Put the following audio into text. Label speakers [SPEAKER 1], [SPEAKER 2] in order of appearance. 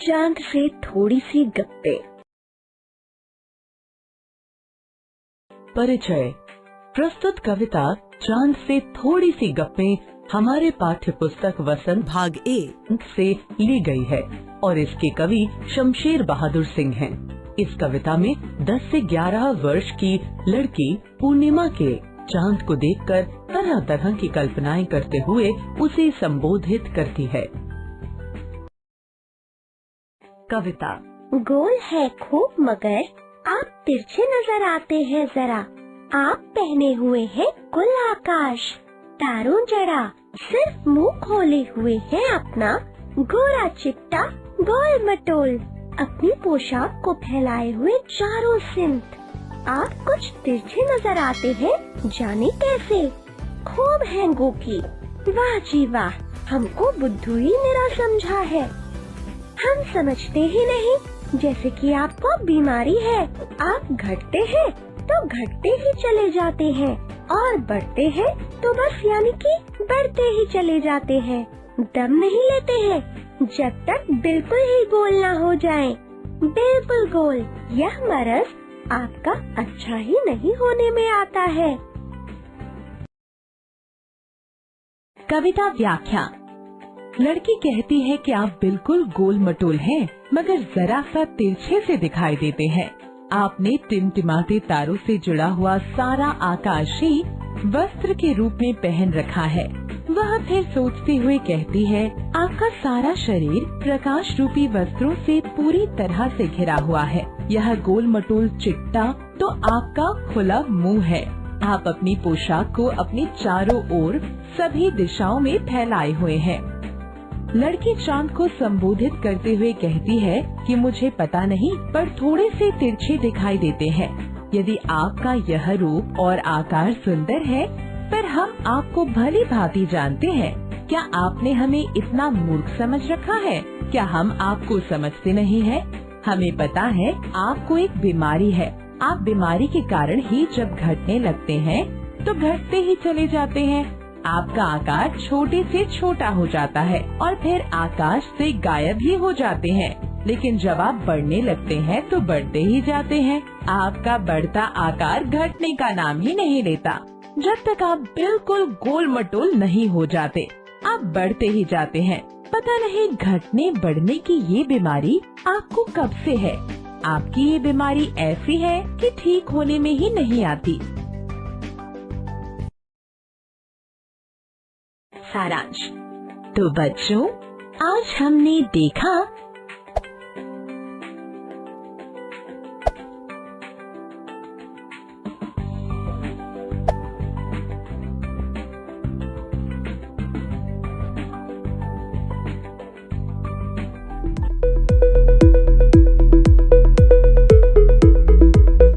[SPEAKER 1] चांद से थोड़ी सी गप्पे।
[SPEAKER 2] परिचय। प्रस्तुत कविता चांद से थोड़ी सी गप्पे हमारे पाठ्य पुस्तक वसंत भाग 1 से ली गई है और इसके कवि शमशेर बहादुर सिंह हैं। इस कविता में 10 से 11 वर्ष की लड़की पूर्णिमा के चांद को देखकर तरह तरह की कल्पनाएं करते हुए उसे संबोधित करती है। कविता।
[SPEAKER 1] गोल है खूब मगर आप तिरछे नजर आते हैं जरा। आप पहने हुए हैं कुल आकाश, तारों जड़ा, सिर्फ मुंह खोले हुए हैं अपना, गोरा चिट्टा गोल मटोल, अपनी पोशाक को फैलाए हुए चारों सिमत। आप कुछ तिरछे नजर आते हैं, जाने कैसे। खूब हैं गोपी, वाह जी वाह, हमको बुद्धू ही मेरा समझा है। हम समझते ही नहीं जैसे कि आपको बीमारी है। आप घटते हैं तो घटते ही चले जाते हैं और बढ़ते हैं तो बस यानी कि बढ़ते ही चले जाते हैं। दम नहीं लेते हैं जब तक बिल्कुल ही गोल ना हो जाए। बिल्कुल गोल, यह मरज आपका अच्छा ही नहीं होने में आता है।
[SPEAKER 2] कविता व्याख्या। लड़की कहती है कि आप बिल्कुल गोल मटोल हैं, मगर जरा सा तिरछे से दिखाई देते हैं। आपने टिमटिमाते तारों से जुड़ा हुआ सारा आकाश ही वस्त्र के रूप में पहन रखा है। वह फिर सोचते हुए कहती है, आपका सारा शरीर प्रकाश रूपी वस्त्रों से पूरी तरह से घिरा हुआ है। यह गोल मटोल चिट्टा तो आपका खुला मुंह है। आप अपनी पोशाक को अपने चारों ओर सभी दिशाओं में फैलाए हुए हैं। लड़की चांद को संबोधित करते हुए कहती है कि मुझे पता नहीं पर थोड़े से तिरछे दिखाई देते हैं। यदि आपका यह रूप और आकार सुंदर है, पर हम आपको भली भांति जानते हैं। क्या आपने हमें इतना मूर्ख समझ रखा है? क्या हम आपको समझते नहीं हैं? हमें पता है आपको एक बीमारी है। आप बीमारी के कारण ही जब घटने लगते हैं तो घटते ही चले जाते हैं। आपका आकार छोटे से छोटा हो जाता है और फिर आकाश से गायब ही हो जाते हैं। लेकिन जब आप बढ़ने लगते हैं तो बढ़ते ही जाते हैं। आपका बढ़ता आकार घटने का नाम ही नहीं लेता। जब तक आप बिल्कुल गोल मटोल नहीं हो जाते, आप बढ़ते ही जाते हैं। पता नहीं घटने बढ़ने की ये बीमारी आपको कब से है। आपकी ये बीमारी ऐसी है कि ठीक होने में ही नहीं आती। सारांश। तो बच्चों, आज हमने देखा